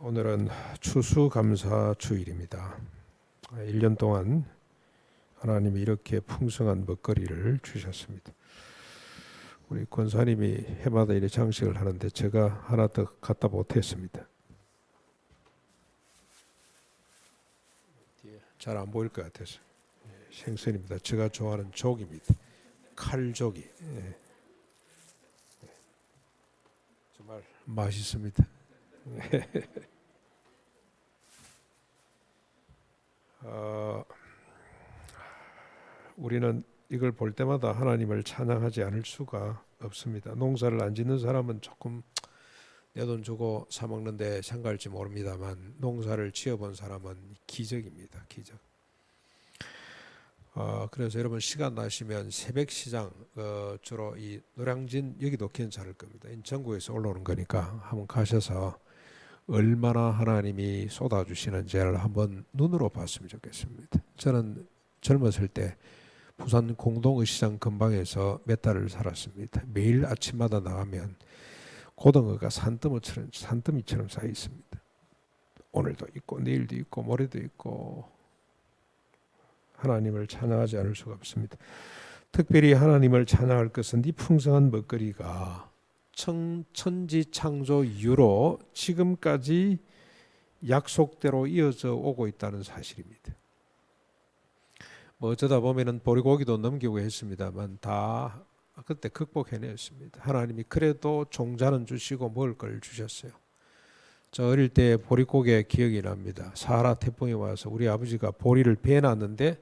오늘은 추수감사 주일입니다. 1년 동안 하나님이 이렇게 풍성한 먹거리를 주셨습니다. 우리 권사님이 해마다 이렇게 장식을 하는데 제가 하나 더 갖다 못했습니다. 잘 안 보일 것 같아서. 생선입니다. 제가 좋아하는 족입니다. 칼조기. 정말 맛있습니다. 우리는 이걸 볼 때마다 하나님을 찬양하지 않을 수가 없습니다. 농사를 안 짓는 사람은 조금 내 돈 주고 사 먹는데 상관할지 모릅니다만 농사를 지어본 사람은 기적입니다. 기적. 그래서 여러분 시간 나시면 새벽 시장 주로 이 노량진 여기도 괜찮을 겁니다. 전국에서 올라오는 거니까 한번 가셔서 얼마나 하나님이 쏟아주시는지를 한번 눈으로 봤으면 좋겠습니다. 저는 젊었을 때 부산 공동의시장 근방에서 몇 달을 살았습니다. 매일 아침마다 나가면 고등어가 산더미처럼 쌓여 있습니다. 오늘도 있고 내일도 있고 모레도 있고 하나님을 찬양하지 않을 수가 없습니다. 특별히 하나님을 찬양할 것은 이 풍성한 먹거리가 천지 창조 이후로 지금까지 약속대로 이어져 오고 있다는 사실입니다. 뭐 어쩌다 보면은 보리고기도 넘기고 했습니다만 다 그때 극복해냈습니다. 하나님이 그래도 종자는 주시고 먹을 걸 주셨어요. 저 어릴 때 보리고기의 기억이 납니다. 사하라 태풍이 와서 우리 아버지가 보리를 베어놨는데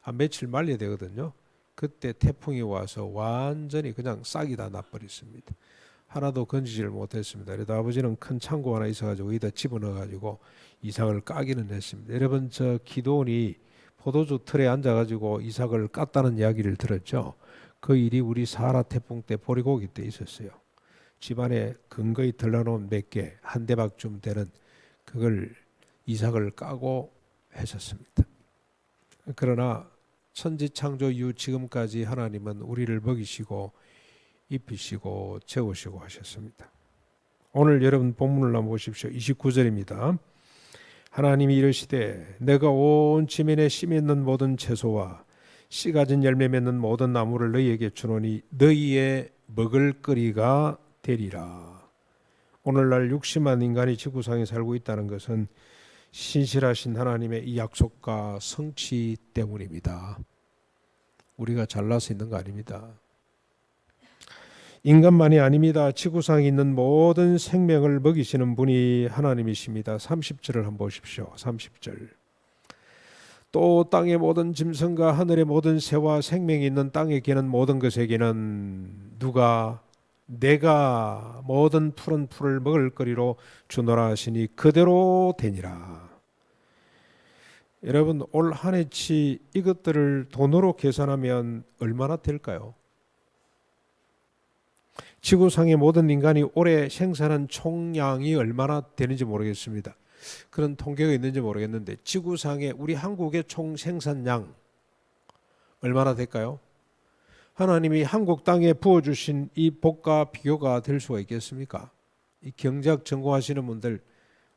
한 며칠 말려야 되거든요. 그때 태풍이 와서 완전히 그냥 싹이 다 나버렸습니다. 하나도 건지지를 못했습니다. 그래도 아버지는 큰 창고 하나 있어가지고 여기다 집어넣어가지고 이삭을 까기는 했습니다. 여러분 저 기도원이 포도주 틀에 앉아가지고 이삭을 깠다는 이야기를 들었죠. 그 일이 우리 사하라 태풍 때 보리고기 때 있었어요. 집안에 근거히 들러놓은 몇 개, 한 대박쯤 되는 그걸 이삭을 까고 했었습니다. 그러나 천지창조 이후 지금까지 하나님은 우리를 먹이시고 입히시고 재우시고 하셨습니다. 오늘 여러분 본문을 한번 보십시오. 29절입니다. 하나님이 이르시되 내가 온 지면에 씨 맺는 모든 채소와 씨 가진 열매 맺는 모든 나무를 너희에게 주노니 너희의 먹을거리가 되리라. 오늘날 60만 인간이 지구상에 살고 있다는 것은 신실하신 하나님의 이 약속과 성취 때문입니다. 우리가 잘나서 있는 거 아닙니다. 인간만이 아닙니다. 지구상에 있는 모든 생명을 먹이시는 분이 하나님이십니다. 30절을 한번 보십시오. 30절. 또 땅의 모든 짐승과 하늘의 모든 새와 생명이 있는 땅에 기는 모든 것에게는 누가 내가 모든 푸른 풀을 먹을 거리로 주노라 하시니 그대로 되니라. 여러분 올 한 해치 이것들을 돈으로 계산하면 얼마나 될까요? 지구상의 모든 인간이 올해 생산한 총량이 얼마나 되는지 모르겠습니다. 그런 통계가 있는지 모르겠는데 지구상의 우리 한국의 총 생산량 얼마나 될까요? 하나님이 한국 땅에 부어주신 이 복과 비교가 될 수가 있겠습니까? 이 경제학 전공하시는 분들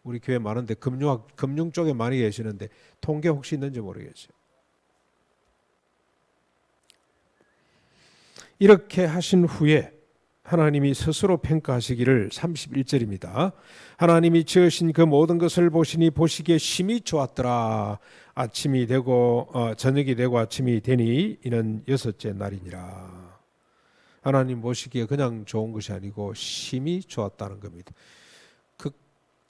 우리 교회 많은데 금융 쪽에 많이 계시는데 통계 혹시 있는지 모르겠어요. 이렇게 하신 후에 하나님이 스스로 평가하시기를 31절입니다. 하나님이 지으신 그 모든 것을 보시니 보시기에 심히 좋았더라. 아침이 되고 저녁이 되고 아침이 되니 이는 여섯째 날이니라. 하나님 보시기에 그냥 좋은 것이 아니고 심히 좋았다는 겁니다.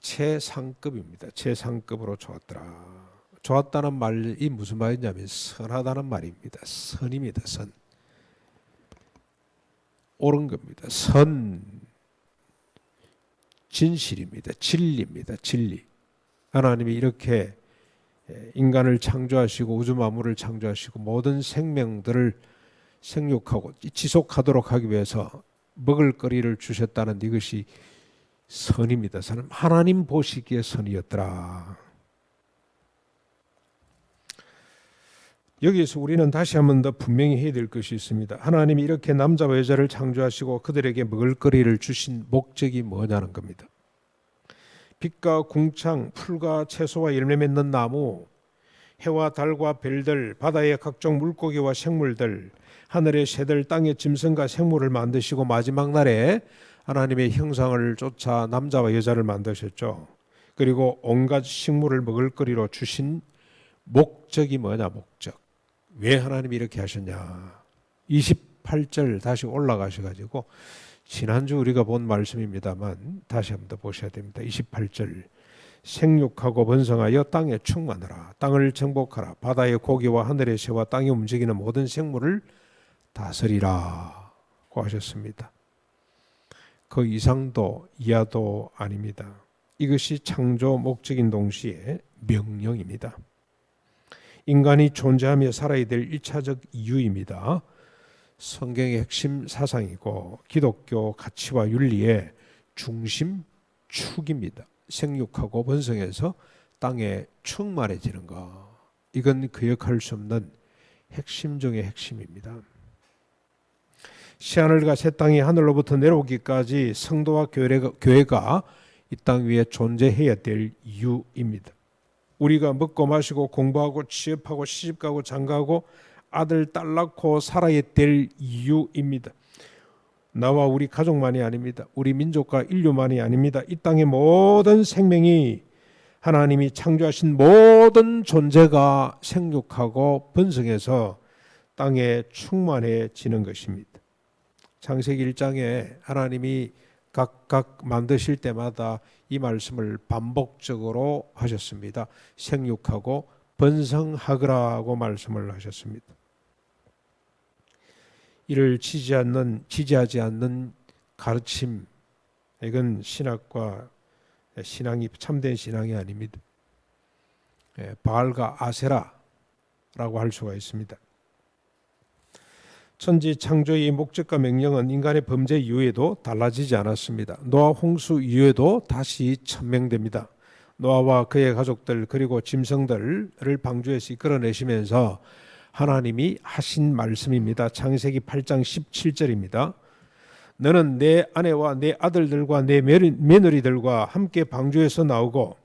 최상급입니다. 최상급으로 좋았더라. 좋았다는 말이 무슨 말이냐면 선하다는 말입니다. 선입니다. 선. 옳은 겁니다. 선, 진실입니다. 진리입니다. 진리. 하나님이 이렇게 인간을 창조하시고 우주 만물을 창조하시고 모든 생명들을 생육하고 지속하도록 하기 위해서 먹을거리를 주셨다는 이것이 선입니다. 선은 하나님 보시기에 선이었더라. 여기에서 우리는 다시 한 번 더 분명히 해야 될 것이 있습니다. 하나님이 이렇게 남자와 여자를 창조하시고 그들에게 먹을거리를 주신 목적이 뭐냐는 겁니다. 빛과 궁창, 풀과 채소와 열매 맺는 나무, 해와 달과 별들, 바다의 각종 물고기와 생물들, 하늘의 새들, 땅의 짐승과 생물을 만드시고 마지막 날에 하나님의 형상을 쫓아 남자와 여자를 만드셨죠. 그리고 온갖 식물을 먹을거리로 주신 목적이 뭐냐? 목적. 왜 하나님이 이렇게 하셨냐? 28절 다시 올라가셔가지고 지난주 우리가 본 말씀입니다만 다시 한번 더 보셔야 됩니다. 28절 생육하고 번성하여 땅에 충만하라. 땅을 정복하라. 바다의 고기와 하늘의 새와 땅에 움직이는 모든 생물을 다스리라 고 하셨습니다. 그 이상도 이하도 아닙니다. 이것이 창조 목적인 동시에 명령입니다. 인간이 존재하며 살아야 될 1차적 이유입니다. 성경의 핵심 사상이고 기독교 가치와 윤리의 중심 축입니다. 생육하고 번성해서 땅에 충만해지는 것. 이건 기억할 수 없는 핵심 중의 핵심입니다. 새하늘과 새 땅이 하늘로부터 내려오기까지 성도와 교회가 이 땅 위에 존재해야 될 이유입니다. 우리가 먹고 마시고 공부하고 취업하고 시집가고 장가고 아들 딸 낳고 살아야 될 이유입니다. 나와 우리 가족만이 아닙니다. 우리 민족과 인류만이 아닙니다. 이 땅의 모든 생명이 하나님이 창조하신 모든 존재가 생육하고 번성해서 땅에 충만해지는 것입니다. 창세기 1장에 하나님이 각각 만드실 때마다 이 말씀을 반복적으로 하셨습니다. 생육하고 번성하거라고 말씀을 하셨습니다. 이를 지지하지 않는 가르침, 이건 신학과 신앙이 참된 신앙이 아닙니다. 바알과 아세라라고 할 수가 있습니다. 천지 창조의 목적과 명령은 인간의 범죄 이후에도 달라지지 않았습니다. 노아 홍수 이후에도 다시 천명됩니다. 노아와 그의 가족들 그리고 짐승들을 방주에서 이끌어내시면서 하나님이 하신 말씀입니다. 창세기 8장 17절입니다. 너는 내 아내와 내 아들들과 내 며느리들과 함께 방주에서 나오고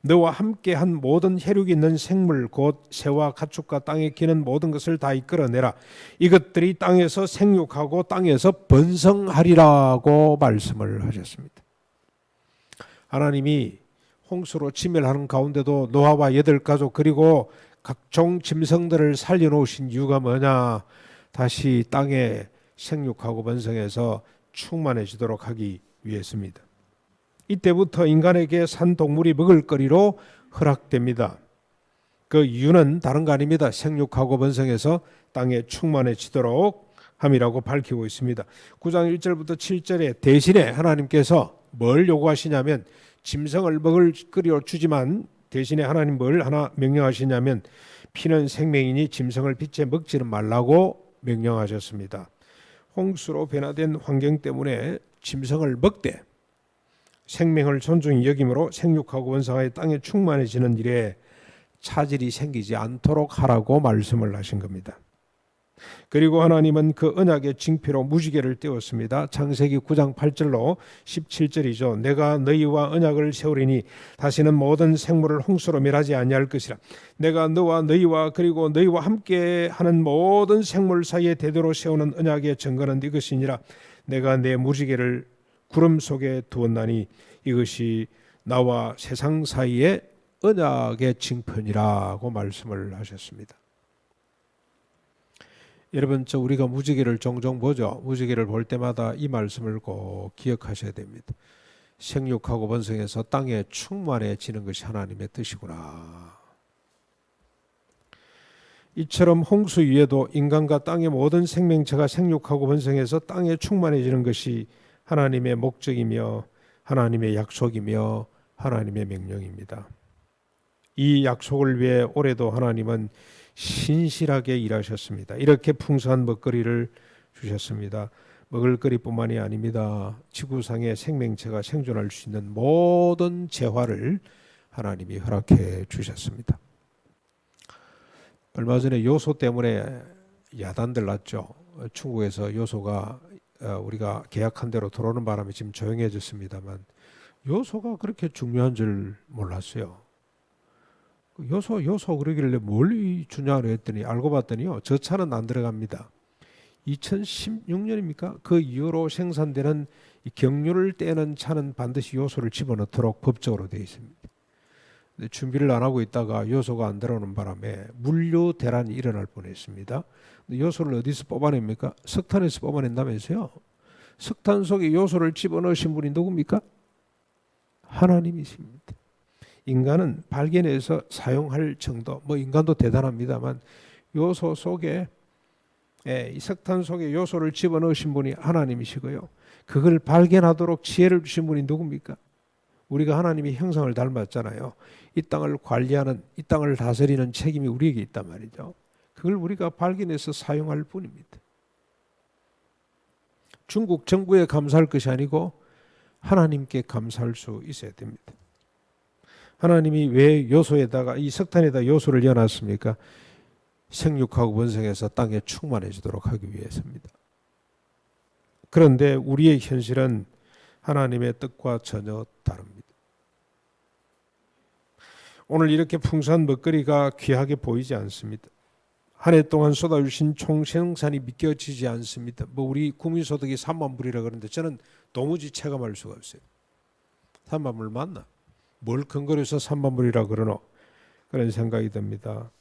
너와 함께한 모든 혈육이 있는 생물 곧 새와 가축과 땅에 기는 모든 것을 다 이끌어내라. 이것들이 땅에서 생육하고 땅에서 번성하리라고 말씀을 하셨습니다. 하나님이 홍수로 침멸하는 가운데도 노아와 8가족 그리고 각종 짐승들을 살려놓으신 이유가 뭐냐? 다시 땅에 생육하고 번성해서 충만해지도록 하기 위해서입니다. 이때부터 인간에게 산동물이 먹을거리로 허락됩니다. 그 이유는 다른 거 아닙니다. 생육하고 번성해서 땅에 충만해지도록 함이라고 밝히고 있습니다. 9장 1절부터 7절에 대신에 하나님께서 뭘 요구하시냐면 짐승을 먹을거리로 주지만 대신에 하나님 뭘 하나 명령하시냐면 피는 생명이니 짐승을 빛에 먹지는 말라고 명령하셨습니다. 홍수로 변화된 환경 때문에 짐승을 먹되 생명을 존중히 여김으로 생육하고 번성하여 땅에 충만해지는 일에 차질이 생기지 않도록 하라고 말씀을 하신 겁니다. 그리고 하나님은 그 언약의 징표로 무지개를 띄웠습니다. 창세기 9장 8절로 17절이죠. 내가 너희와 언약을 세우리니 다시는 모든 생물을 홍수로 멸하지 아니할 것이라. 내가 너와 너희와 그리고 너희와 함께 하는 모든 생물 사이에 대대로 세우는 언약의 증거는 이것이니라. 내가 내 무지개를 구름 속에 두었나니 이것이 나와 세상 사이의 언약의 징표니라고 말씀을 하셨습니다. 여러분, 우리가 무지개를 종종 보죠. 무지개를 볼 때마다 이 말씀을 꼭 기억하셔야 됩니다. 생육하고 번성해서 땅에 충만해지는 것이 하나님의 뜻이구나. 이처럼 홍수 위에도 인간과 땅의 모든 생명체가 생육하고 번성해서 땅에 충만해지는 것이 하나님의 목적이며 하나님의 약속이며 하나님의 명령입니다. 이 약속을 위해 올해도 하나님은 신실하게 일하셨습니다. 이렇게 풍성한 먹거리를 주셨습니다. 먹을거리뿐만이 아닙니다. 지구상의 생명체가 생존할 수 있는 모든 재화를 하나님이 허락해 주셨습니다. 얼마 전에 요소 때문에 야단들 났죠. 중국에서 요소가 우리가 계약한 대로 들어오는 바람에 지금 조용해졌습니다만 요소가 그렇게 중요한 줄 몰랐어요. 요소 그러길래 뭘 주냐 그랬더니 알고 봤더니요. 저 차는 안 들어갑니다. 2016년입니까? 그 이후로 생산되는 이 경유를 떼는 차는 반드시 요소를 집어넣도록 법적으로 되어 있습니다. 근데 준비를 안 하고 있다가 요소가 안 들어오는 바람에 물류 대란이 일어날 뻔했습니다. 근데 요소를 어디서 뽑아냅니까? 석탄에서 뽑아낸다면서요. 석탄 속에 요소를 집어넣으신 분이 누굽니까? 하나님이십니다. 인간은 발견해서 사용할 정도, 뭐 인간도 대단합니다만 요소 속에 이 석탄 속에 요소를 집어넣으신 분이 하나님이시고요. 그걸 발견하도록 지혜를 주신 분이 누굽니까? 우리가 하나님의 형상을 닮았잖아요. 이 땅을 관리하는, 이 땅을 다스리는 책임이 우리에게 있단 말이죠. 그걸 우리가 발견해서 사용할 뿐입니다. 중국 정부에 감사할 것이 아니고 하나님께 감사할 수 있어야 됩니다. 하나님이 왜 요소에다가 이 석탄에다 요소를 넣어놨습니까? 생육하고 번성해서 땅에 충만해지도록 하기 위해서입니다. 그런데 우리의 현실은 하나님의 뜻과 전혀 다릅니다. 오늘 이렇게 풍성한 먹거리가 귀하게 보이지 않습니다. 한 해 동안 쏟아주신 총생산이 믿겨지지 않습니다. 뭐 우리 국민소득이 3만 불이라 그러는데 저는 도무지 체감할 수가 없어요. 3만 불 맞나? 뭘 근거로 해서 3만 불이라 그러노? 그런 생각이 듭니다.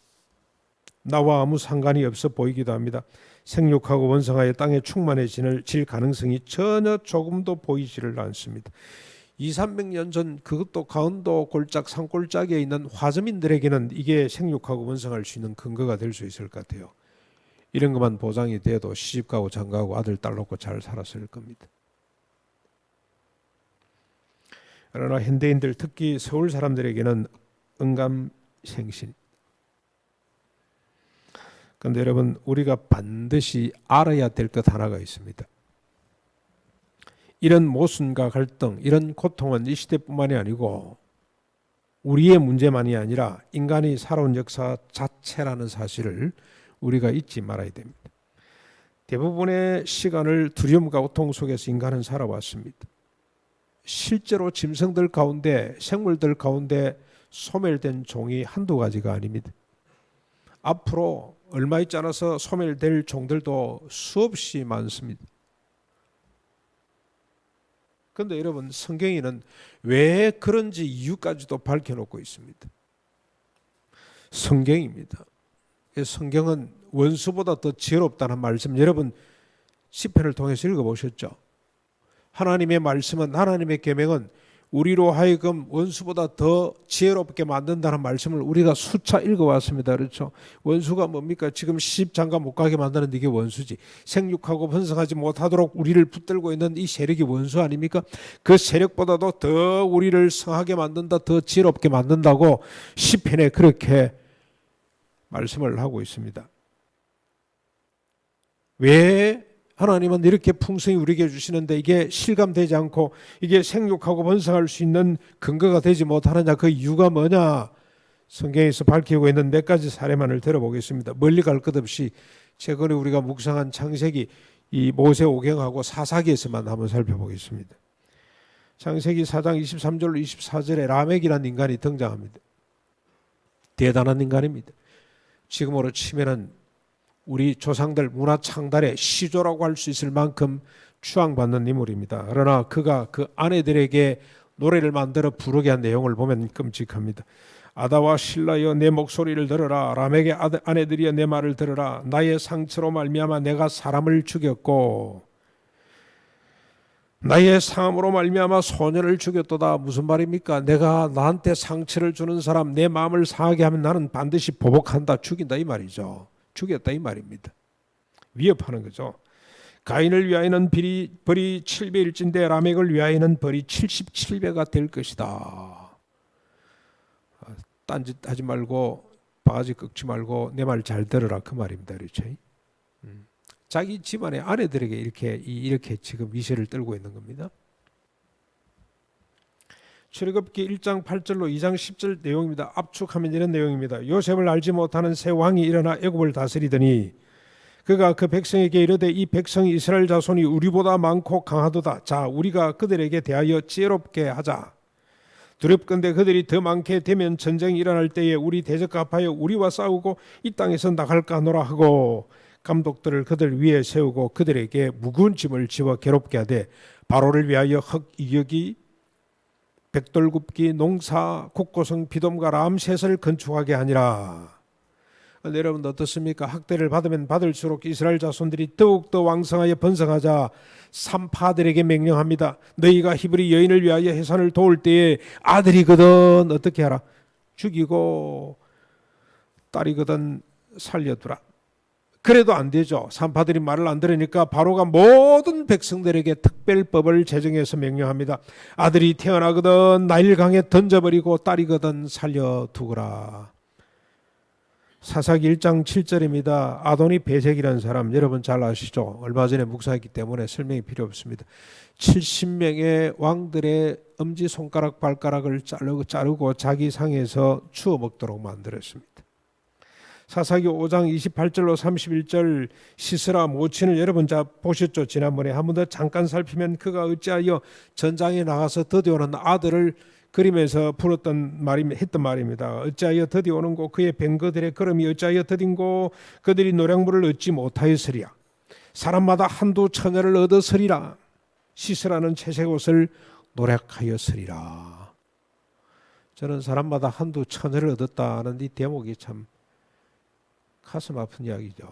나와 아무 상관이 없어 보이기도 합니다. 생육하고 원성하여 땅에 충만해질 가능성이 전혀 조금도 보이지를 않습니다. 200~300년 전 그것도 강원도 골짝 산골짜기에 있는 화저민들에게는 이게 생육하고 원성할 수 있는 근거가 될 수 있을 것 같아요. 이런 것만 보장이 돼도 시집가고 장가고 아들 딸 놓고 잘 살았을 겁니다. 그러나 현대인들 특히 서울 사람들에게는 언감생신. 그런데 여러분 우리가 반드시 알아야 될 것 하나가 있습니다. 이런 모순과 갈등, 이런 고통은 이 시대뿐만이 아니고 우리의 문제만이 아니라 인간이 살아온 역사 자체라는 사실을 우리가 잊지 말아야 됩니다. 대부분의 시간을 두려움과 고통 속에서 인간은 살아왔습니다. 실제로 짐승들 가운데, 생물들 가운데 소멸된 종이 한두 가지가 아닙니다. 앞으로 얼마 있지 않아서 소멸될 종들도 수없이 많습니다. 그런데 여러분 성경에는 왜 그런지 이유까지도 밝혀놓고 있습니다. 성경입니다. 성경은 원수보다 더 지혜롭다는 말씀 여러분 시편을 통해서 읽어보셨죠? 하나님의 말씀은 하나님의 계명은 우리로 하여금 원수보다 더 지혜롭게 만든다는 말씀을 우리가 수차 읽어왔습니다. 그렇죠? 원수가 뭡니까? 지금 시집장가 못 가게 만드는 이게 원수지. 생육하고 번성하지 못하도록 우리를 붙들고 있는 이 세력이 원수 아닙니까? 그 세력보다도 더 우리를 성하게 만든다, 더 지혜롭게 만든다고 시편에 그렇게 말씀을 하고 있습니다. 왜 하나님은 이렇게 풍성히 우리에게 주시는데 이게 실감되지 않고 이게 생육하고 번성할 수 있는 근거가 되지 못하느냐? 그 이유가 뭐냐? 성경에서 밝히고 있는 몇 가지 사례만을 들어보겠습니다. 멀리 갈 것 없이 최근에 우리가 묵상한 창세기 이 모세오경하고 사사기에서만 한번 살펴보겠습니다. 창세기 4장 23절로 24절에 라멕이라는 인간이 등장합니다. 대단한 인간입니다. 지금으로 치면은 우리 조상들 문화 창달의 시조라고 할 수 있을 만큼 추앙받는 인물입니다. 그러나 그가 그 아내들에게 노래를 만들어 부르게 한 내용을 보면 끔찍합니다. 아다와 실라여 내 목소리를 들으라. 라멕의 아내들이여 내 말을 들으라. 나의 상처로 말미암아 내가 사람을 죽였고 나의 상함으로 말미암아 소년을 죽였도다. 무슨 말입니까? 내가 나한테 상처를 주는 사람, 내 마음을 상하게 하면 나는 반드시 보복한다, 죽인다 이 말이죠. 죽였다 이 말입니다. 위협하는 거죠. 가인을 위하여는 벌이 7배일진데 라멕을 위하여는 벌이 77배가 될 것이다. 딴짓 하지 말고 바가지 꺾지 말고 내 말 잘 들으라 그 말입니다. 그렇죠? 자기 집안의 아내들에게 이렇게 지금 위세를 떨고 있는 겁니다. 출애굽기 1장 8절로 2장 10절 내용입니다. 압축하면 이런 내용입니다. 요셉을 알지 못하는 새 왕이 일어나 애굽을 다스리더니 그가 그 백성에게 이르되 이 백성이 이스라엘 자손이 우리보다 많고 강하도다. 자, 우리가 그들에게 대하여 지혜롭게 하자. 두렵건대 그들이 더 많게 되면 전쟁이 일어날 때에 우리 대적과 합하여 우리와 싸우고 이 땅에서 나갈까 하노라 하고 감독들을 그들 위에 세우고 그들에게 무거운 짐을 지워 괴롭게 하되 바로를 위하여 흑 이격이 백돌굽기 농사 곡고성 비돔과 람셋을 건축하게 하니라. 여러분 어떻습니까? 학대를 받으면 받을수록 이스라엘 자손들이 더욱더 왕성하여 번성하자 산파들에게 명령합니다. 너희가 히브리 여인을 위하여 해산을 도울 때에 아들이거든 어떻게 하라? 죽이고 딸이거든 살려두라. 그래도 안 되죠. 산파들이 말을 안 들으니까 바로가 모든 백성들에게 특별법을 제정해서 명령합니다. 아들이 태어나거든 나일강에 던져버리고 딸이거든 살려두거라. 사사기 1장 7절입니다. 아도니 베색이라는 사람 여러분 잘 아시죠? 얼마 전에 묵상했기 때문에 설명이 필요 없습니다. 70명의 왕들의 엄지손가락 발가락을 자르고 자기 상에서 주워 먹도록 만들었습니다. 사사기 5장 28절로 31절 시스라 모친을 여러분 다 보셨죠? 지난번에 한 번 더 잠깐 살피면 그가 어찌하여 전장에 나가서 드디어오는 아들을 그림에서 했던 말입니다. 어찌하여 드디어오는고 그의 뱅거들의 걸음이 어찌하여 더딘고 그들이 노량물을 얻지 못하였으리야. 사람마다 한두 처녀를 얻었으리라. 시스라는 채색 옷을 노력하였으리라. 저는 사람마다 한두 처녀를 얻었다는 이 대목이 참 가슴 아픈 이야기죠.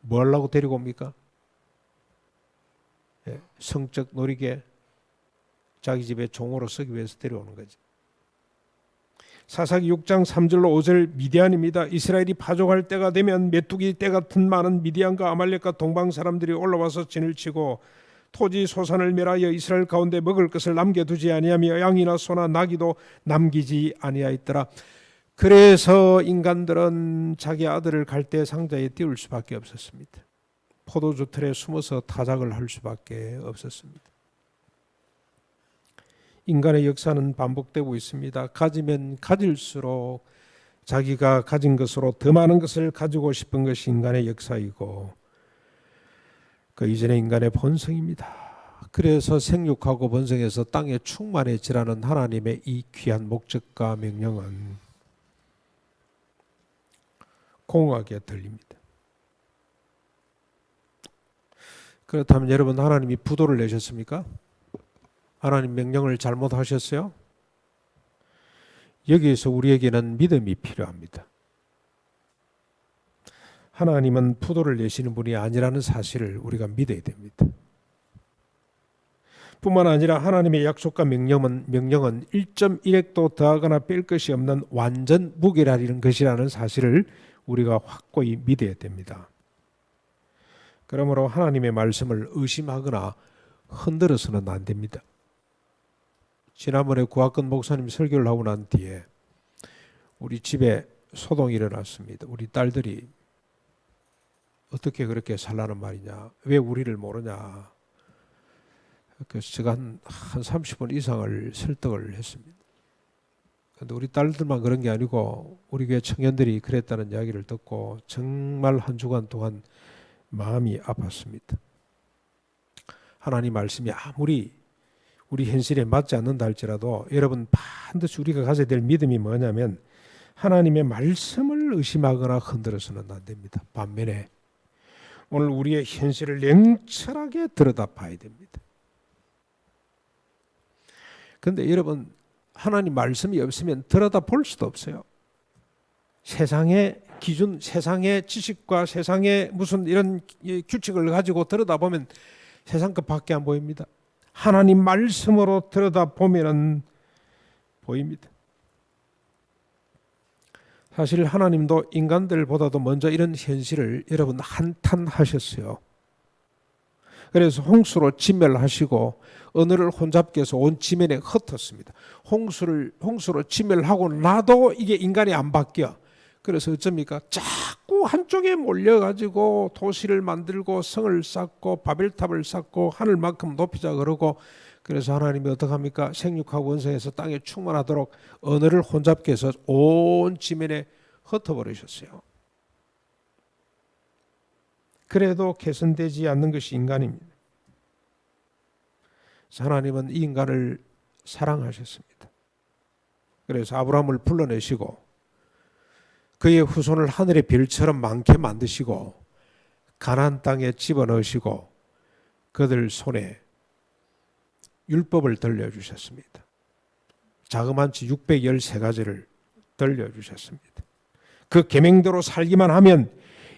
뭐 하려고 데리고 옵니까? 성적 놀이게 자기 집에 종으로 쓰기 위해서 데려오는 거지. 사사기 6장 3절로 5절 미디안입니다. 이스라엘이 파종할 때가 되면 메뚜기 떼 같은 많은 미디안과 아말렉과 동방 사람들이 올라와서 진을 치고 토지 소산을 멸하여 이스라엘 가운데 먹을 것을 남겨두지 아니하며 양이나 소나 나귀도 남기지 아니하였더라. 그래서 인간들은 자기 아들을 갈대 상자에 띄울 수밖에 없었습니다. 포도주 틀에 숨어서 타작을 할 수밖에 없었습니다. 인간의 역사는 반복되고 있습니다. 가지면 가질수록 자기가 가진 것으로 더 많은 것을 가지고 싶은 것이 인간의 역사이고 그 이전의 인간의 본성입니다. 그래서 생육하고 번성해서 땅에 충만해지라는 하나님의 이 귀한 목적과 명령은 공허하게 들립니다. 그렇다면 여러분 하나님이 부도를 내셨습니까? 하나님 명령을 잘못하셨어요? 여기에서 우리에게는 믿음이 필요합니다. 하나님은 부도를 내시는 분이 아니라는 사실을 우리가 믿어야 됩니다. 뿐만 아니라 하나님의 약속과 명령은 1.1획도 더하거나 뺄 것이 없는 완전 무결한 것이라는 사실을 우리가 확고히 믿어야 됩니다. 그러므로 하나님의 말씀을 의심하거나 흔들어서는 안 됩니다. 지난번에 구학근 목사님 설교를 하고 난 뒤에 우리 집에 소동이 일어났습니다. 우리 딸들이 어떻게 그렇게 살라는 말이냐, 왜 우리를 모르냐. 그래서 제가 한 30분 이상을 설득을 했습니다. 그런데 우리 딸들만 그런 게 아니고 우리 교회 청년들이 그랬다는 이야기를 듣고 정말 한 주간 동안 마음이 아팠습니다. 하나님 말씀이 아무리 우리 현실에 맞지 않는다 할지라도 여러분 반드시 우리가 가져야 될 믿음이 뭐냐면 하나님의 말씀을 의심하거나 흔들어서는 안 됩니다. 반면에 오늘 우리의 현실을 냉철하게 들여다봐야 됩니다. 그런데 여러분 하나님 말씀이 없으면 들여다볼 수도 없어요. 세상의 기준, 세상의 지식과 세상의 무슨 이런 규칙을 가지고 들여다보면 세상 것밖에 안 보입니다. 하나님 말씀으로 들여다보면 보입니다. 사실 하나님도 인간들보다도 먼저 이런 현실을 여러분 한탄하셨어요. 그래서 홍수로 진멸하시고 언어를 혼잡게 해서 온 지면에 흩었습니다. 홍수로 진멸하고 나도 이게 인간이 안 바뀌어. 그래서 어쩝니까? 자꾸 한쪽에 몰려가지고 도시를 만들고 성을 쌓고 바벨탑을 쌓고 하늘만큼 높이자 그러고 그래서 하나님이 어떡합니까? 생육하고 원성해서 땅에 충만하도록 언어를 혼잡게 해서 온 지면에 흩어버리셨어요. 그래도 개선되지 않는 것이 인간입니다. 하나님은 이 인간을 사랑하셨습니다. 그래서 아브라함을 불러내시고 그의 후손을 하늘의 별처럼 많게 만드시고 가나안 땅에 집어넣으시고 그들 손에 율법을 들려주셨습니다. 자그마치 613가지를 들려주셨습니다. 그 계명대로 살기만 하면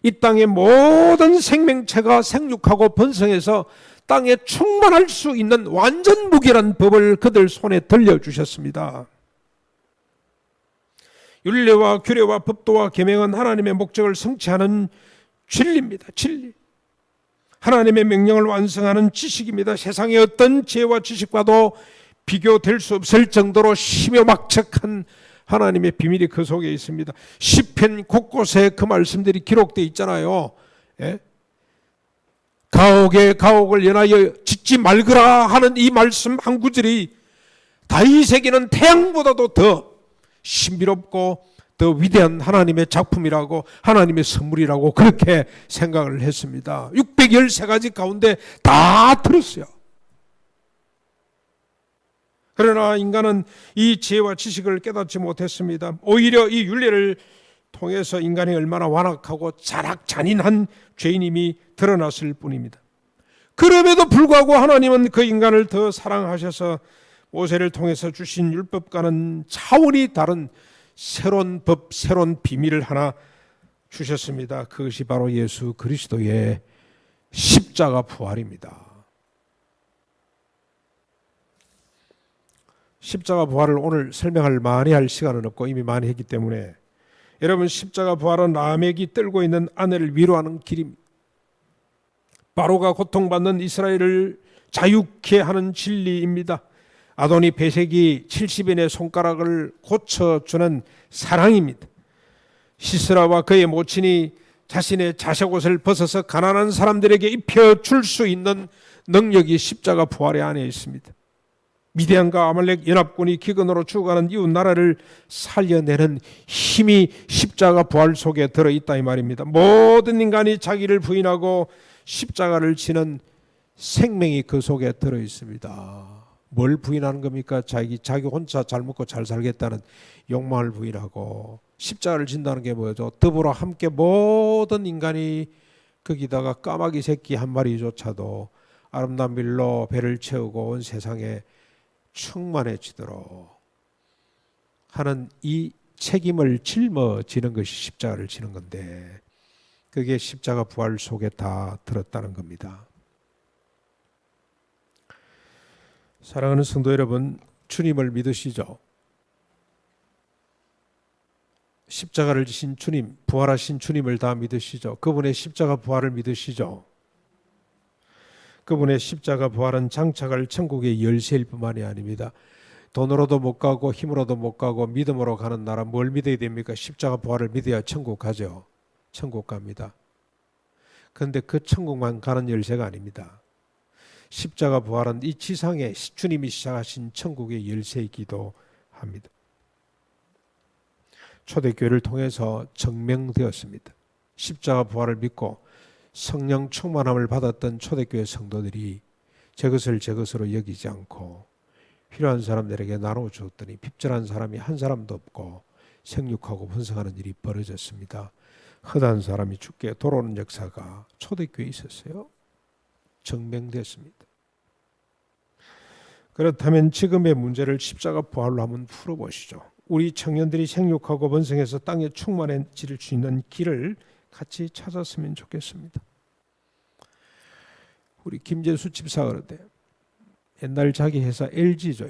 이 땅의 모든 생명체가 생육하고 번성해서 땅에 충만할 수 있는 완전 무결한 법을 그들 손에 들려주셨습니다. 율례와 규례와 법도와 계명은 하나님의 목적을 성취하는 진리입니다. 진리. 하나님의 명령을 완성하는 지식입니다. 세상의 어떤 지혜와 지식과도 비교될 수 없을 정도로 심요막측한 하나님의 비밀이 그 속에 있습니다. 시편 곳곳에 그 말씀들이 기록되어 있잖아요. 예? 가옥에 가옥을 연하여 짓지 말거라 하는 이 말씀 한 구절이 다윗에게는 태양보다도 더 신비롭고 더 위대한 하나님의 작품이라고, 하나님의 선물이라고 그렇게 생각을 했습니다. 613가지 가운데 다 들었어요. 그러나 인간은 이 지혜와 지식을 깨닫지 못했습니다. 오히려 이 율례를 통해서 인간이 얼마나 완악하고 잔인한 죄인임이 드러났을 뿐입니다. 그럼에도 불구하고 하나님은 그 인간을 더 사랑하셔서 모세를 통해서 주신 율법과는 차원이 다른 새로운 법, 새로운 비밀을 하나 주셨습니다. 그것이 바로 예수 그리스도의 십자가 부활입니다. 십자가 부활을 오늘 설명할 많이 할 시간은 없고 이미 많이 했기 때문에, 여러분, 십자가 부활은 라멕이 떨고 있는 아내를 위로하는 길입니다. 바로가 고통받는 이스라엘을 자유케 하는 진리입니다. 아도니 베섹이 70인의 손가락을 고쳐주는 사랑입니다. 시스라와 그의 모친이 자신의 자색옷을 벗어서 가난한 사람들에게 입혀줄 수 있는 능력이 십자가 부활의 안에 있습니다. 미디안과 아말렉 연합군이 기근으로 죽어가는 이웃 나라를 살려내는 힘이 십자가 부활 속에 들어있다 이 말입니다. 모든 인간이 자기를 부인하고 십자가를 지는 생명이 그 속에 들어있습니다. 뭘 부인하는 겁니까? 자기 혼자 잘 먹고 잘 살겠다는 욕망을 부인하고, 십자가를 진다는 게 뭐죠? 더불어 함께 모든 인간이 거기다가 까마귀 새끼 한 마리조차도 아름다운 밀로 배를 채우고 온 세상에 충만해지도록 하는 이 책임을 짊어지는 것이 십자가를 지는 건데, 그게 십자가 부활 속에 다 들었다는 겁니다. 사랑하는 성도 여러분, 주님을 믿으시죠? 십자가를 지신 주님, 부활하신 주님을 다 믿으시죠? 그분의 십자가 부활을 믿으시죠? 그분의 십자가 부활은 장착할 천국의 열쇠일 뿐만이 아닙니다. 돈으로도 못 가고 힘으로도 못 가고 믿음으로 가는 나라, 뭘 믿어야 됩니까? 십자가 부활을 믿어야 천국 가죠. 천국 갑니다. 그런데 그 천국만 가는 열쇠가 아닙니다. 십자가 부활은 이 지상에 주님이 시작하신 천국의 열쇠이기도 합니다. 초대교회를 통해서 증명되었습니다. 십자가 부활을 믿고 성령 충만함을 받았던 초대교회 성도들이 저것을 저것으로 여기지 않고 필요한 사람들에게 나눠 주었더니 핍절한 사람이 한 사람도 없고 생육하고 번성하는 일이 벌어졌습니다. 허다한 사람이 죽게 돌아오는 역사가 초대교회에 있었어요. 증명됐습니다. 그렇다면 지금의 문제를 십자가 부활로 한번 풀어보시죠. 우리 청년들이 생육하고 번성해서 땅에 충만해질 수 있는 길을 같이 찾았으면 좋겠습니다. 우리 김재수 집사가 그러대. 옛날 자기 회사 LG죠.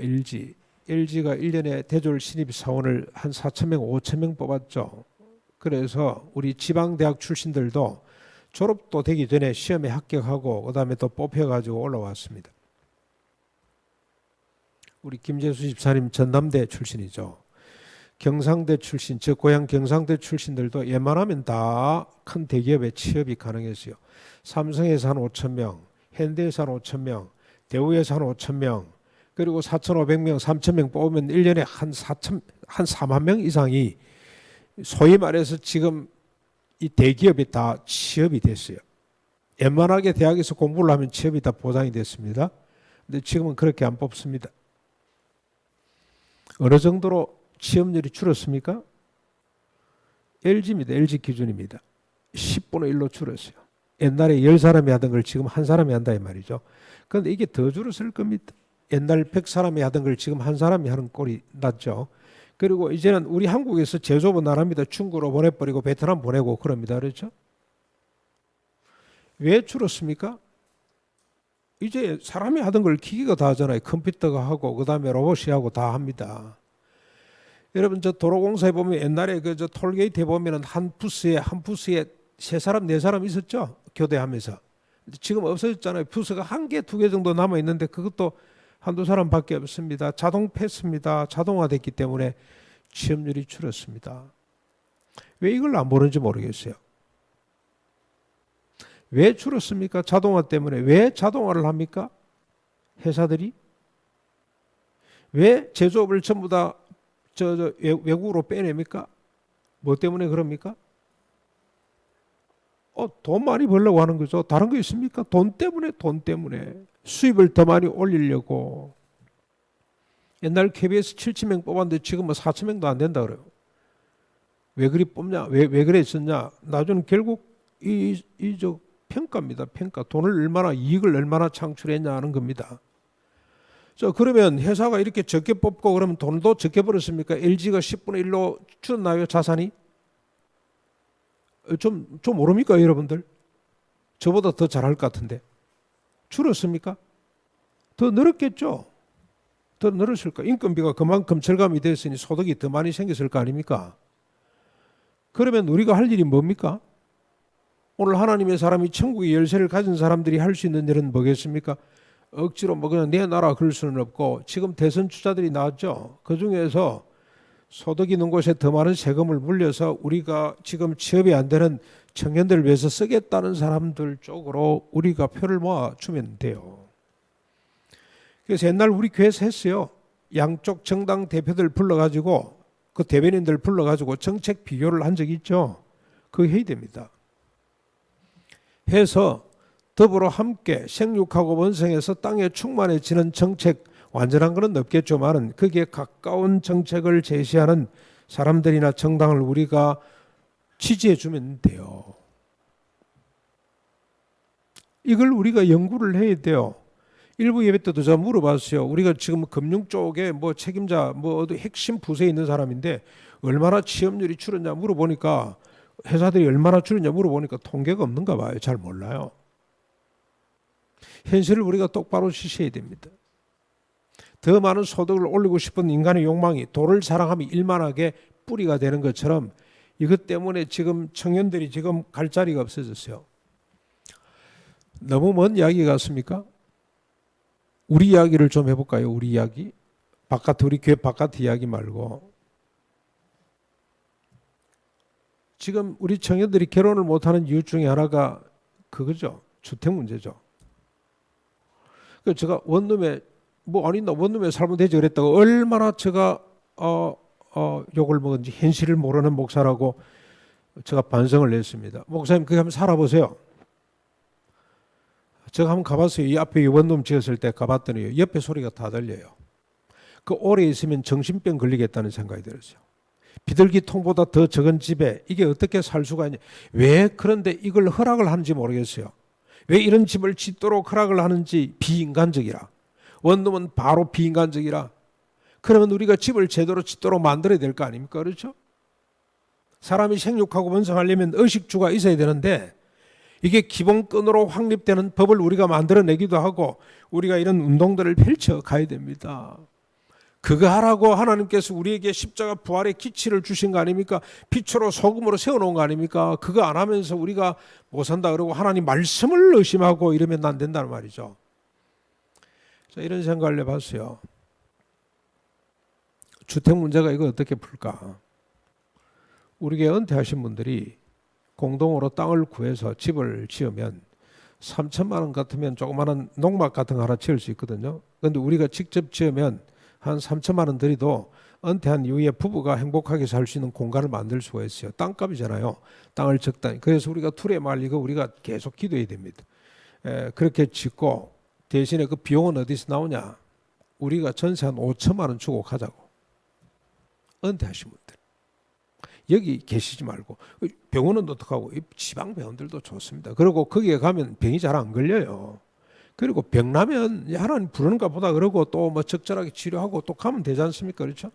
LG가 1년에 대졸 신입 사원을 한 4,000명, 5,000명 뽑았죠. 그래서 우리 지방대학 출신들도 졸업도 되기 전에 시험에 합격하고 그 다음에 또 뽑혀가지고 올라왔습니다. 우리 김재수 집사님 전남대 출신이죠. 경상대 출신, 저 고향 경상대 출신들도 웬만하면 다 큰 대기업에 취업이 가능했어요. 삼성에서 한 5,000명, 현대에서 한 5,000명, 대우에서 한 5,000명, 그리고 4,500명, 3,000명 뽑으면 1년에 한 4만 명 이상이 소위 말해서 지금 이 대기업이 다 취업이 됐어요. 웬만하게 대학에서 공부를 하면 취업이 다 보장이 됐습니다. 근데 지금은 그렇게 안 뽑습니다. 어느 정도로 취업률이 줄었습니까? LG입니다. LG 기준입니다. 10분의 1로 줄었어요. 옛날에 10사람이 하던 걸 지금 한 사람이 한다 이 말이죠. 그런데 이게 더 줄었을 겁니다. 옛날 100사람이 하던 걸 지금 한 사람이 하는 꼴이 났죠. 그리고 이제는 우리 한국에서 제조업은 나랍니다. 중국으로 보내버리고 베트남 보내고 그럽니다. 그렇죠? 왜 줄었습니까? 이제 사람이 하던 걸 기계가 다 하잖아요. 컴퓨터가 하고 그다음에 로봇이 하고 다 합니다. 여러분 저 도로공사에 보면 옛날에 그 저 톨게이트에 보면은 한 부스에 세 사람 네 사람 있었죠. 교대하면서. 지금 없어졌잖아요. 부스가 한 개, 두 개 정도 남아 있는데 그것도 한두 사람밖에 없습니다. 자동 패스입니다. 자동화됐기 때문에 취업률이 줄었습니다. 왜 이걸 안 보는지 모르겠어요. 왜 줄었습니까? 자동화 때문에. 왜 자동화를 합니까? 회사들이? 왜 제조업을 전부 다 외국으로 빼냅니까? 뭐 때문에 그럽니까? 돈 많이 벌려고 하는 거죠. 다른 거 있습니까? 돈 때문에. 수입을 더 많이 올리려고. 옛날 KBS 7,000명 뽑았는데 지금 뭐 4,000명도 안 된다 그래요. 왜 그리 뽑냐? 왜 그랬었냐? 나중에 결국 저 평가입니다. 평가. 이익을 얼마나 창출했냐 하는 겁니다. 자, 그러면 회사가 이렇게 적게 뽑고 그러면 돈도 적게 벌었습니까? LG가 10분의 1로 줄었나요, 자산이? 좀 모릅니까, 여러분들? 저보다 더 잘할 것 같은데. 줄었습니까? 더 늘었겠죠? 더 늘었을 까 인건비가 그만큼 절감이 됐으니 소득이 더 많이 생겼을 거 아닙니까? 그러면 우리가 할 일이 뭡니까? 오늘 하나님의 사람이 천국의 열쇠를 가진 사람들이 할 수 있는 일은 뭐겠습니까? 억지로 뭐 그냥 내놔라 그럴 수는 없고 지금 대선 주자들이 나왔죠. 그 중에서 소득 있는 곳에 더 많은 세금을 물려서 우리가 지금 취업이 안 되는 청년들을 위해서 쓰겠다는 사람들 쪽으로 우리가 표를 모아주면 돼요. 그래서 옛날 우리 교회에서 했어요. 양쪽 정당 대표들 불러가지고 그 대변인들 불러가지고 정책 비교를 한 적이 있죠. 그거 해야 됩니다. 해서 더불어 함께 생육하고 번성해서 땅에 충만해지는 정책, 완전한 건 없겠지만은 거기에 가까운 정책을 제시하는 사람들이나 정당을 우리가 지지해 주면 돼요. 이걸 우리가 연구를 해야 돼요. 일부 예배 때도 제가 물어봤어요. 우리가 지금 금융 쪽에 뭐 책임자, 뭐 어디 핵심 부서에 있는 사람인데 얼마나 취업률이 줄었냐 물어보니까 회사들이 얼마나 줄었냐 물어보니까 통계가 없는가 봐요. 잘 몰라요. 현실을 우리가 똑바로 시시해야 됩니다. 더 많은 소득을 올리고 싶은 인간의 욕망이 도를 사랑하며 일만하게 뿌리가 되는 것처럼 이것 때문에 지금 청년들이 지금 갈 자리가 없어졌어요. 너무 먼 이야기 같습니까? 우리 이야기를 좀 해볼까요? 우리 이야기. 우리 교회 바깥 이야기 말고. 지금 우리 청년들이 결혼을 못하는 이유 중에 하나가 그거죠. 주택 문제죠. 제가 원룸에 원룸에 살면 되지 그랬다고 얼마나 제가 욕을 먹은지 현실을 모르는 목사라고 제가 반성을 냈습니다. 목사님 그게 한번 살아보세요. 제가 한번 가봤어요. 이 앞에 원룸 지었을 때 가봤더니 옆에 소리가 다 들려요. 그 오래 있으면 정신병 걸리겠다는 생각이 들었어요. 비둘기통보다 더 적은 집에 이게 어떻게 살 수가 있냐. 왜 그런데 이걸 허락을 하는지 모르겠어요. 왜 이런 집을 짓도록 허락을 하는지 비인간적이라. 원룸은 바로 비인간적이라. 그러면 우리가 집을 제대로 짓도록 만들어야 될 거 아닙니까? 그렇죠? 사람이 생육하고 번성하려면 의식주가 있어야 되는데 이게 기본권으로 확립되는 법을 우리가 만들어내기도 하고 우리가 이런 운동들을 펼쳐가야 됩니다. 그거 하라고 하나님께서 우리에게 십자가 부활의 기치를 주신 거 아닙니까? 빛으로 소금으로 세워놓은 거 아닙니까? 그거 안 하면서 우리가 못 산다 그러고 하나님 말씀을 의심하고 이러면 안 된다는 말이죠. 자, 이런 생각을 해봤어요. 주택 문제가 이거 어떻게 풀까? 우리 교회 은퇴하신 분들이 공동으로 땅을 구해서 집을 지으면 3천만 원 같으면 조그마한 농막 같은 거 하나 지을 수 있거든요. 그런데 우리가 직접 지으면 한 3천만 원 들이도 은퇴한 이후에 부부가 행복하게 살 수 있는 공간을 만들 수가 있어요. 땅값이잖아요. 땅을 적당히. 그래서 우리가 투레 말리고 우리가 계속 기도해야 됩니다. 그렇게 짓고 대신에 그 비용은 어디서 나오냐? 우리가 전세 한 5천만 원 주고 가자고. 은퇴하신 분들 여기 계시지 말고 병원은 어떡하고 지방 병원들도 좋습니다. 그리고 거기에 가면 병이 잘 안 걸려요. 그리고 병 나면 하나님 부르는가 보다 그러고 또 뭐 적절하게 치료하고 또 가면 되지 않습니까? 그렇죠?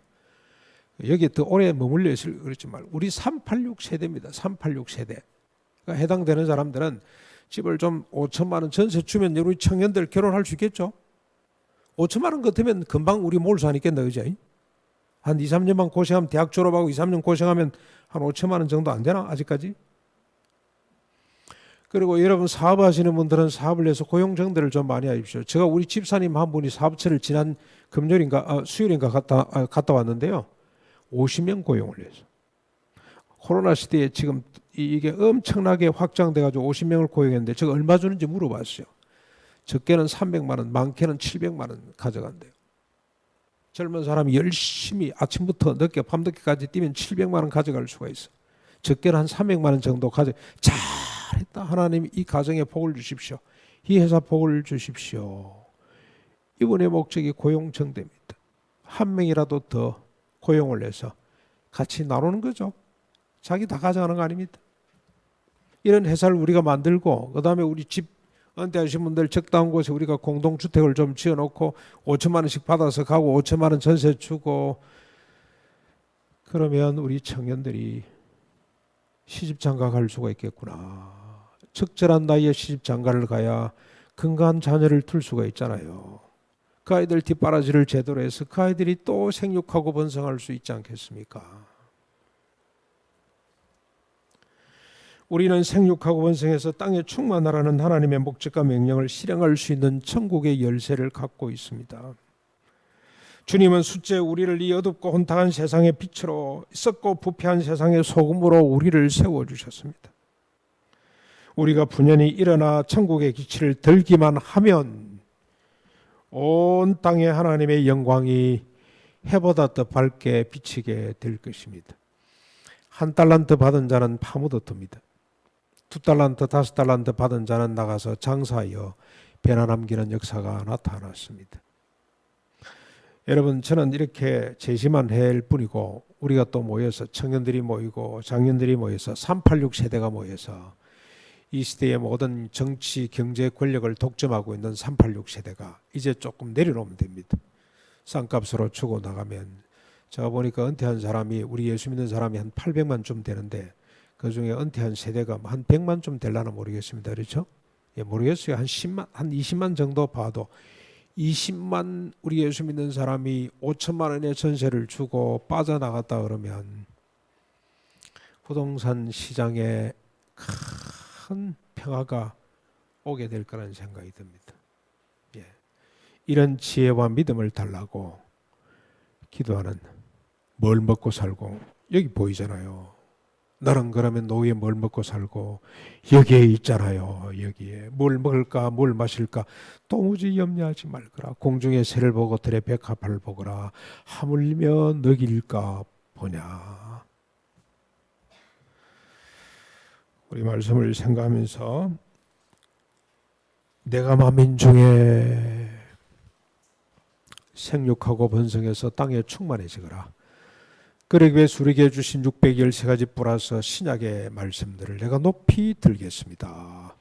여기에 더 오래 머물러 있을 그렇지 말고 우리 386 세대입니다. 386 세대. 그러니까 해당되는 사람들은 집을 좀 5천만 원 전세 주면 우리 청년들 결혼할 수 있겠죠? 5천만 원 같으면 금방 우리 몰수 안 있겠나, 그죠? 한 2, 3년만 고생하면 대학 졸업하고 2, 3년 고생하면 한 5천만 원 정도 안 되나? 아직까지? 그리고 여러분 사업하시는 분들은 사업을 해서 고용정대를 좀 많이 하십시오. 제가 우리 집사님 한 분이 사업체를 지난 금요일인가 수요일인가 갔다 왔는데요. 50명 고용을 해서. 코로나 시대에 지금 이게 엄청나게 확장돼가지고 50명을 고용했는데 제가 얼마 주는지 물어봤어요. 적게는 300만 원, 많게는 700만 원 가져간대요. 젊은 사람이 열심히 아침부터 늦게 밤늦게까지 뛰면 700만 원 가져갈 수가 있어. 적게는 한 300만 원 정도 잘했다. 하나님 이 가정에 복을 주십시오. 이 회사 복을 주십시오. 이분의 목적이 고용정대입니다. 한 명이라도 더 고용을 해서 같이 나누는 거죠. 자기 다 가져가는 거 아닙니다. 이런 회사를 우리가 만들고 그다음에 우리 집 은퇴하신 분들 적당한 곳에 우리가 공동주택을 좀 지어놓고 5천만 원씩 받아서 가고 5천만 원 전세 주고 그러면 우리 청년들이 시집장가 갈 수가 있겠구나. 적절한 나이에 시집장가를 가야 건강한 자녀를 둘 수가 있잖아요. 그 아이들 뒷바라지를 제대로 해서 그 아이들이 또 생육하고 번성할 수 있지 않겠습니까? 우리는 생육하고 번성해서 땅에 충만하라는 하나님의 목적과 명령을 실행할 수 있는 천국의 열쇠를 갖고 있습니다. 주님은 숫째 우리를 이 어둡고 혼탁한 세상의 빛으로 썩고 부패한 세상의 소금으로 우리를 세워주셨습니다. 우리가 분연히 일어나 천국의 기치를 들기만 하면 온 땅에 하나님의 영광이 해보다 더 밝게 비치게 될 것입니다. 1달란트 받은 자는 파묻어둡니다. 2달란트, 5달란트 받은 자는 나가서 장사하여 배나 남기는 역사가 나타났습니다. 여러분 저는 이렇게 제시만 할 뿐이고 우리가 또 모여서 청년들이 모이고 장년들이 모여서 386 세대가 모여서 이 시대의 모든 정치, 경제 권력을 독점하고 있는 386 세대가 이제 조금 내려놓으면 됩니다. 쌍값으로 주고 나가면 제가 보니까 은퇴한 사람이 우리 예수 믿는 사람이 한 800만 좀 되는데 그중에 은퇴한 세대가 한 100만 좀 되려나 모르겠습니다. 그렇죠? 예, 모르겠어요. 한 10만, 한 20만 정도 봐도 20만 우리 예수 믿는 사람이 5천만 원의 전세를 주고 빠져나갔다 그러면 부동산 시장에 큰 평화가 오게 될 거라는 생각이 듭니다. 예. 이런 지혜와 믿음을 달라고 기도하는 뭘 먹고 살고 여기 보이잖아요. 너는 그러면 노후에 뭘 먹고 살고 여기에 있잖아요. 여기에 뭘 먹을까 뭘 마실까 도무지 염려하지 말거라. 공중의 새를 보고 들의 백합화를 보거라. 하물며 너길까 보냐. 우리 말씀을 생각하면서 내가 만민 중에 생육하고 번성해서 땅에 충만해지거라. 그러기 위해서 우리에게 주신 613가지 플러스 신약의 말씀들을 내가 높이 들겠습니다.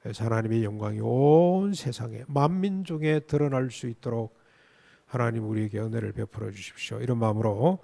그래서 하나님의 영광이 온 세상에 만민 중에 드러날 수 있도록 하나님 우리에게 은혜를 베풀어 주십시오. 이런 마음으로